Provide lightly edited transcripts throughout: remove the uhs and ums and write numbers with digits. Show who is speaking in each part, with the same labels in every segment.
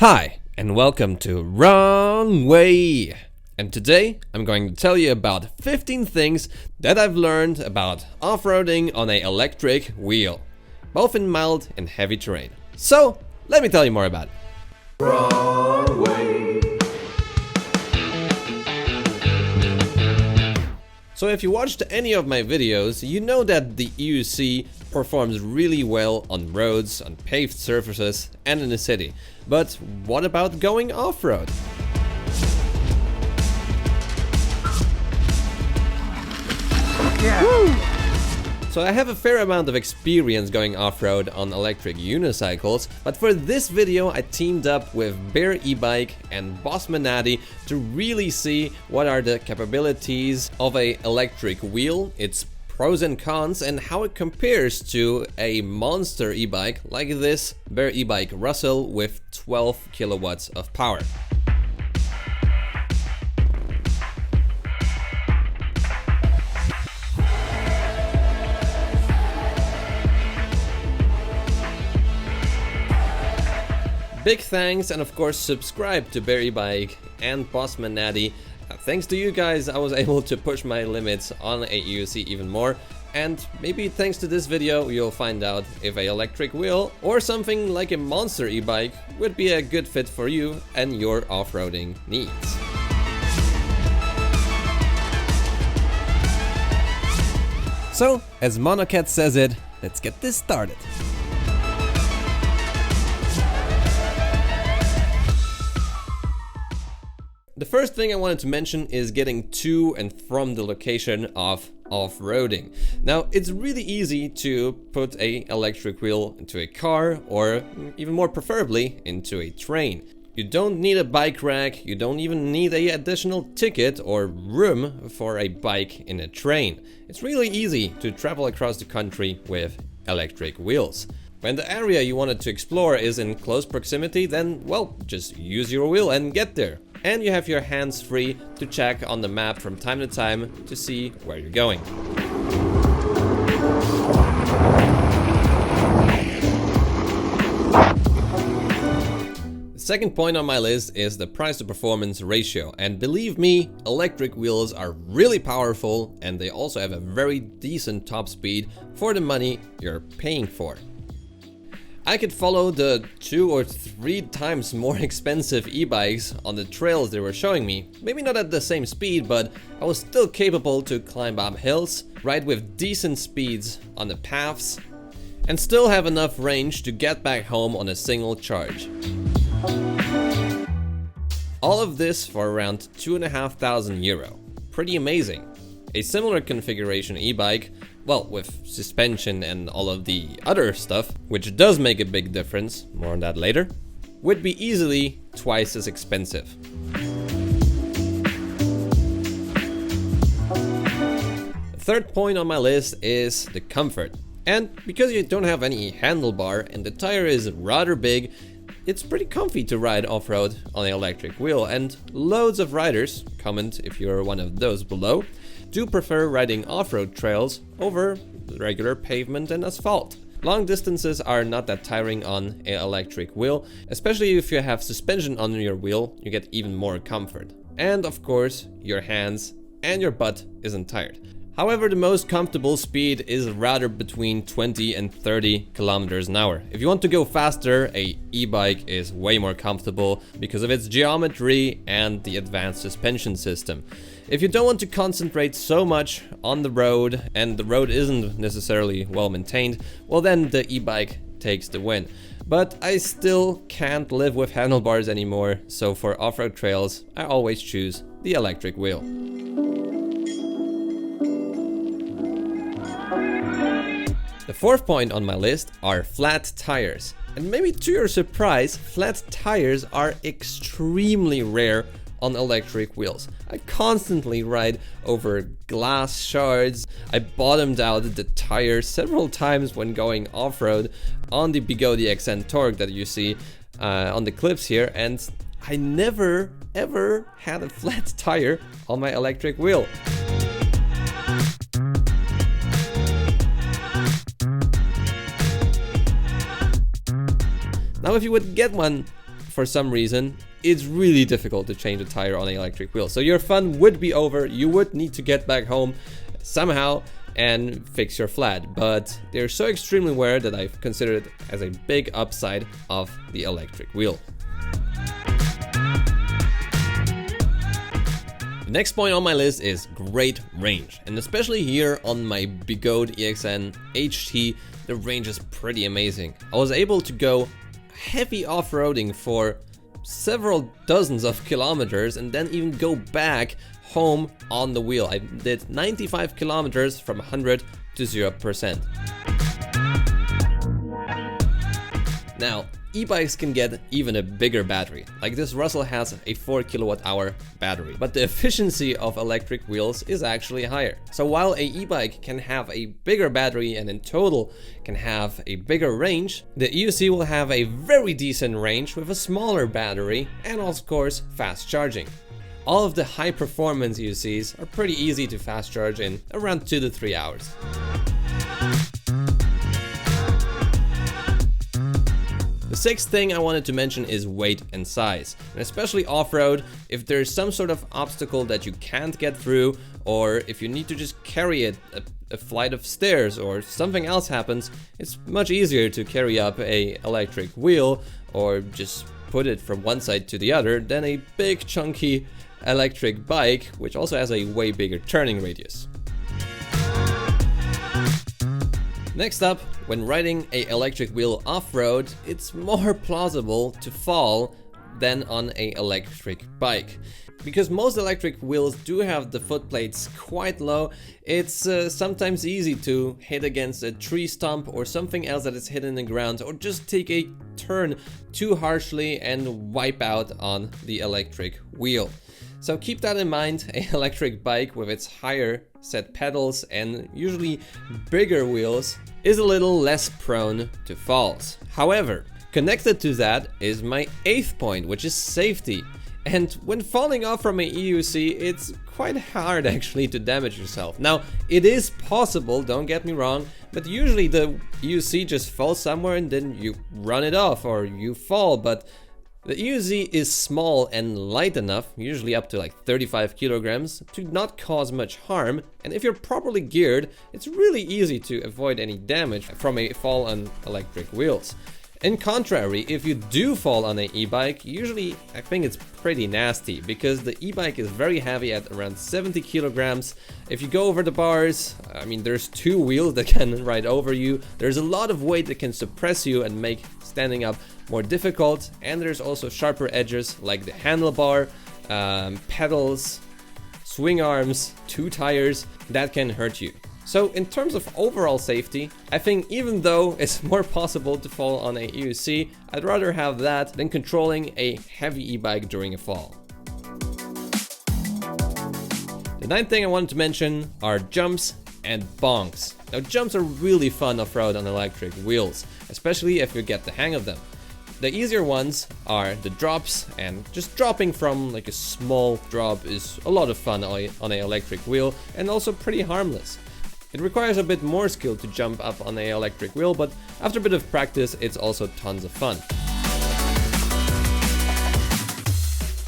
Speaker 1: Hi, and welcome to Wrong Way. And today I'm going to tell you about 15 things that I've learned about off-roading on an electric wheel, both in mild and heavy terrain. So, let me tell you more about it.
Speaker 2: Wrong way.
Speaker 1: So if you watched any of my videos, you know that the EUC performs really well on roads, on paved surfaces, and in the city. But what about going off-road?
Speaker 2: Yeah.
Speaker 1: So I have a fair amount of experience going off-road on electric unicycles, but for this video I teamed up with BearEbike and Bosmanati to really see what are the capabilities of an electric wheel, its pros and cons, and how it compares to a monster e-bike like this BearEbike Russell with 12 kilowatts of power. Big thanks, and of course subscribe to BearEbike and Bosmanati. Thanks to you guys I was able to push my limits on a EUC even more, and maybe thanks to this video you'll find out if an electric wheel or something like a monster e-bike would be a good fit for you and your off-roading needs. So, as Monocat says it, let's get this started. The first thing I wanted to mention is getting to and from the location of off-roading. Now, it's really easy to put an electric wheel into a car, or even more preferably into a train. You don't need a bike rack, you don't even need an additional ticket or room for a bike in a train. It's really easy to travel across the country with electric wheels. When the area you wanted to explore is in close proximity, then, well, just use your wheel and get there. And you have your hands free to check on the map from time to time to see where you're going. The second point on my list is the price to performance ratio, and believe me, electric wheels are really powerful and they also have a very decent top speed for the money you're paying for. I could follow the 2 or 3 times more expensive e-bikes on the trails they were showing me. Maybe not at the same speed, but I was still capable to climb up hills, ride with decent speeds on the paths, and still have enough range to get back home on a single charge. All of this for around €2,500. Pretty amazing. A similar configuration e-bike, well, with suspension and all of the other stuff, which does make a big difference, more on that later, would be easily twice as expensive. The third point on my list is the comfort. And because you don't have any handlebar and the tire is rather big, it's pretty comfy to ride off-road on an electric wheel, and loads of riders, comment if you're one of those below, do prefer riding off-road trails over regular pavement and asphalt. Long distances are not that tiring on an electric wheel, especially if you have suspension on your wheel, you get even more comfort. And of course, your hands and your butt isn't tired. However, the most comfortable speed is rather between 20 and 30 kilometers an hour. If you want to go faster, a e-bike is way more comfortable because of its geometry and the advanced suspension system. If you don't want to concentrate so much on the road and the road isn't necessarily well maintained, well then the e-bike takes the win. But I still can't live with handlebars anymore, so for off-road trails I always choose the electric wheel. The fourth point on my list are flat tires. And maybe to your surprise, flat tires are extremely rare on electric wheels. I constantly ride over glass shards. I bottomed out the tire several times when going off-road on the Bigodi XN Torque that you see on the clips here, and I never ever had a flat tire on my electric wheel. Now if you would get one for some reason, it's really difficult to change a tire on an electric wheel. So your fun would be over. You would need to get back home somehow and fix your flat. But they're so extremely rare that I've considered it as a big upside of the electric wheel. The next point on my list is great range, and especially here on my Begode EXN HT, the range is pretty amazing. I was able to go heavy off-roading for several dozens of kilometers and then even go back home on the wheel. I did 95 kilometers from 100 to 0%. Now, e-bikes can get even a bigger battery. Like this Russell has a 4 kWh battery, but the efficiency of electric wheels is actually higher. So while a e-bike can have a bigger battery and in total can have a bigger range, the EUC will have a very decent range with a smaller battery and of course fast charging. All of the high performance EUCs are pretty easy to fast charge in around 2 to 3 hours. The sixth thing I wanted to mention is weight and size, and especially off-road. If there's some sort of obstacle that you can't get through, or if you need to just carry it a flight of stairs or something else happens, it's much easier to carry up a electric wheel or just put it from one side to the other than a big chunky electric bike, which also has a way bigger turning radius. Next up, when riding an electric wheel off-road, it's more plausible to fall than on an electric bike. Because most electric wheels do have the foot plates quite low, it's sometimes easy to hit against a tree stump or something else that is hidden in the ground, or just take a turn too harshly and wipe out on the electric wheel. So keep that in mind. An electric bike with its higher set pedals and usually bigger wheels is a little less prone to falls. However, connected to that is my 8th point, which is safety. And when falling off from an EUC, it's quite hard actually to damage yourself. Now, it is possible, don't get me wrong, but usually the EUC just falls somewhere and then you run it off or you fall, but the EUC is small and light enough, usually up to like 35 kilograms, to not cause much harm, and if you're properly geared, it's really easy to avoid any damage from a fall on electric wheels. In contrary, if you do fall on an e-bike, usually I think it's pretty nasty because the e-bike is very heavy at around 70 kilograms. If you go over the bars, I mean, there's 2 wheels that can ride over you. There's a lot of weight that can suppress you and make standing up more difficult. And there's also sharper edges like the handlebar, pedals, swing arms, 2 tires that can hurt you. So in terms of overall safety, I think even though it's more possible to fall on a EUC, I'd rather have that than controlling a heavy e-bike during a fall. The 9th thing I wanted to mention are jumps and bonks. Now jumps are really fun off-road on electric wheels, especially if you get the hang of them. The easier ones are the drops, and just dropping from like a small drop is a lot of fun on an electric wheel and also pretty harmless. It requires a bit more skill to jump up on an electric wheel, but after a bit of practice, it's also tons of fun.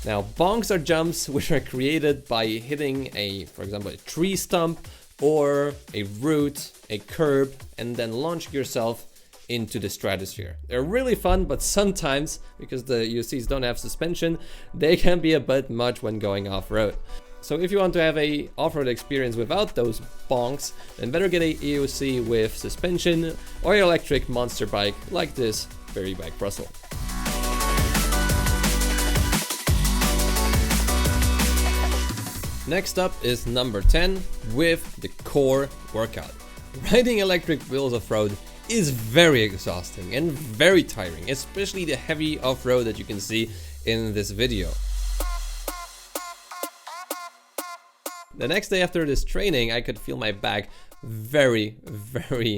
Speaker 1: Now, bonks are jumps which are created by hitting for example, a tree stump or a root, a curb, and then launch yourself into the stratosphere. They're really fun, but sometimes, because the EUCs don't have suspension, they can be a bit much when going off-road. So if you want to have a off-road experience without those bonks, then better get a EUC with suspension or an electric monster bike like this BearEbike Russell. Next up is number 10 with the core workout. Riding electric wheels off-road is very exhausting and very tiring, especially the heavy off-road that you can see in this video. The next day after this training, I could feel my back very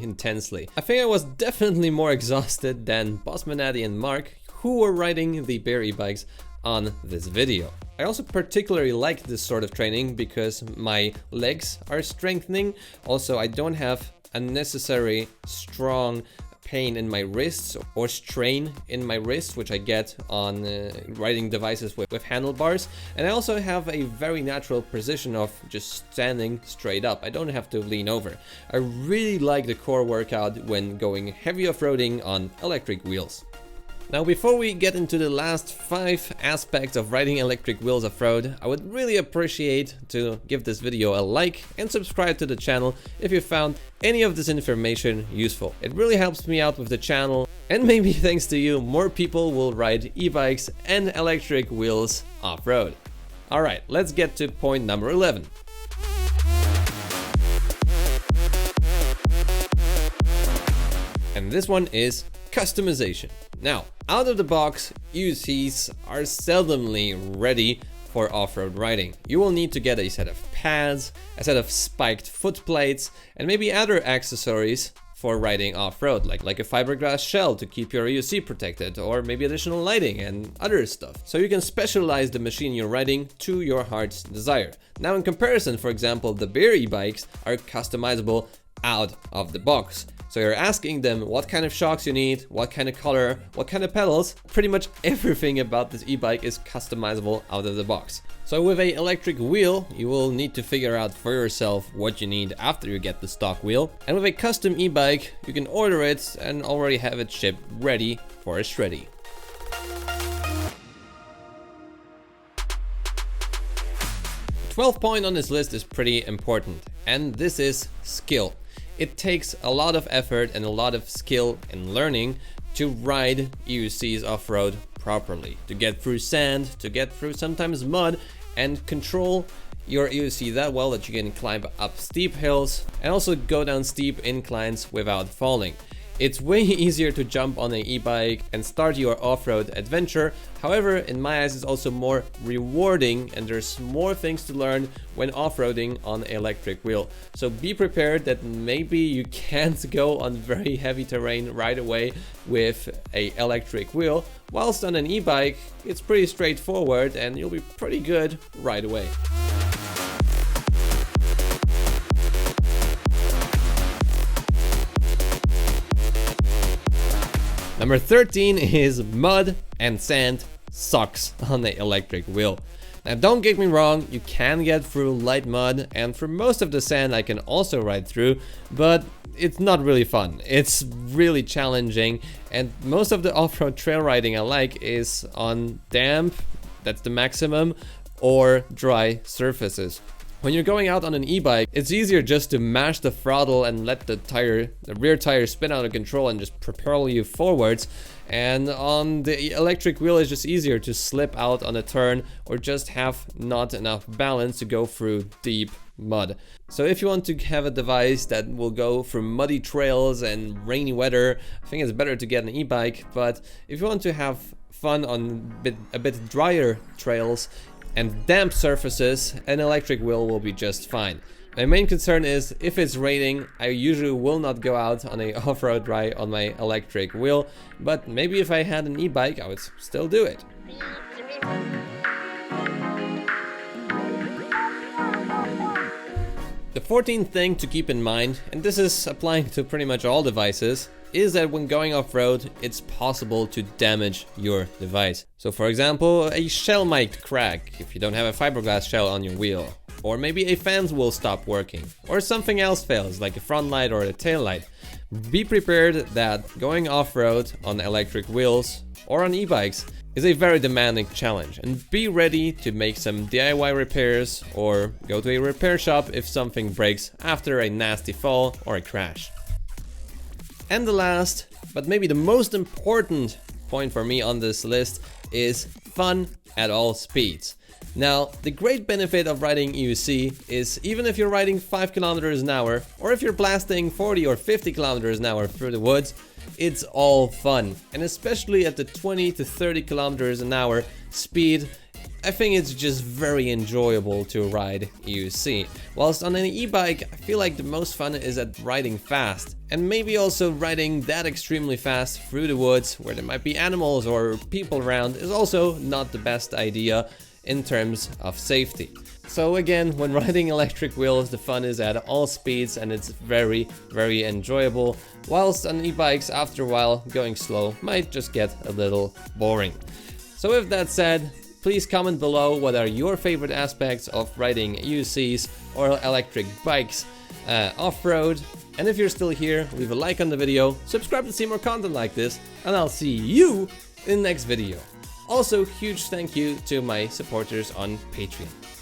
Speaker 1: intensely. I think I was definitely more exhausted than Bossman Addy and Mark, who were riding the BearEbikes on this video. I also particularly like this sort of training because my legs are strengthening. Also, I don't have unnecessary strong pain in my wrists or strain in my wrists, which I get on riding devices with handlebars. And I also have a very natural position of just standing straight up. I don't have to lean over. I really like the core workout when going heavy off-roading on electric wheels. Now, before we get into the last 5 aspects of riding electric wheels off-road, I would really appreciate to give this video a like and subscribe to the channel if you found any of this information useful. It really helps me out with the channel, and maybe thanks to you, more people will ride e-bikes and electric wheels off-road. Alright, let's get to point number 11. And this one is customization. Now, out of the box, UCs are seldomly ready for off-road riding. You will need to get a set of pads, a set of spiked foot plates, and maybe other accessories for riding off-road, like a fiberglass shell to keep your UC protected, or maybe additional lighting and other stuff. So you can specialize the machine you're riding to your heart's desire. Now, in comparison, for example, the BearEbikes are customizable out of the box. So you're asking them what kind of shocks you need, what kind of color, what kind of pedals. Pretty much everything about this e-bike is customizable out of the box. So with an electric wheel, you will need to figure out for yourself what you need after you get the stock wheel. And with a custom e-bike, you can order it and already have it shipped ready for a shreddy. The 12th point on this list is pretty important, and this is skill. It takes a lot of effort and a lot of skill and learning to ride EUCs off-road properly, to get through sand, to get through sometimes mud, and control your EUC that well that you can climb up steep hills and also go down steep inclines without falling. It's way easier to jump on an e-bike and start your off-road adventure. However, in my eyes, it's also more rewarding and there's more things to learn when off-roading on an electric wheel. So be prepared that maybe you can't go on very heavy terrain right away with an electric wheel, whilst on an e-bike, it's pretty straightforward and you'll be pretty good right away. Number 13 is mud and sand sucks on the electric wheel. Now, don't get me wrong, you can get through light mud, and for most of the sand I can also ride through, but it's not really fun. It's really challenging, and most of the off-road trail riding I like is on damp, that's the maximum, or dry surfaces. When you're going out on an e-bike, it's easier just to mash the throttle and let the rear tire spin out of control and just propel you forwards. And on the electric wheel, it's just easier to slip out on a turn or just have not enough balance to go through deep mud. So if you want to have a device that will go through muddy trails and rainy weather, I think it's better to get an e-bike. But if you want to have fun on a bit drier trails and damp surfaces, an electric wheel will be just fine. My main concern is if it's raining, I usually will not go out on a off-road ride on my electric wheel, but maybe if I had an e-bike, I would still do it. The 14th thing to keep in mind, and this is applying to pretty much all devices, is that when going off-road, it's possible to damage your device. So for example, a shell might crack if you don't have a fiberglass shell on your wheel. Or maybe a fan will stop working. Or something else fails, like a front light or a tail light. Be prepared that going off-road on electric wheels or on e-bikes is a very demanding challenge, and be ready to make some DIY repairs or go to a repair shop if something breaks after a nasty fall or a crash. And the last, but maybe the most important point for me on this list is fun at all speeds. Now, the great benefit of riding EUC is even if you're riding 5 kilometers an hour or if you're blasting 40 or 50 kilometers an hour through the woods, it's all fun. And especially at the 20 to 30 kilometers an hour speed, I think it's just very enjoyable to ride UC. Whilst on an e-bike, I feel like the most fun is at riding fast. And maybe also riding that extremely fast through the woods where there might be animals or people around is also not the best idea in terms of safety. So again, when riding electric wheels, the fun is at all speeds and it's very, very enjoyable. Whilst on e-bikes, after a while, going slow might just get a little boring. So with that said, please comment below what are your favorite aspects of riding UCs or electric bikes off-road. And if you're still here, leave a like on the video, subscribe to see more content like this, and I'll see you in the next video. Also, huge thank you to my supporters on Patreon.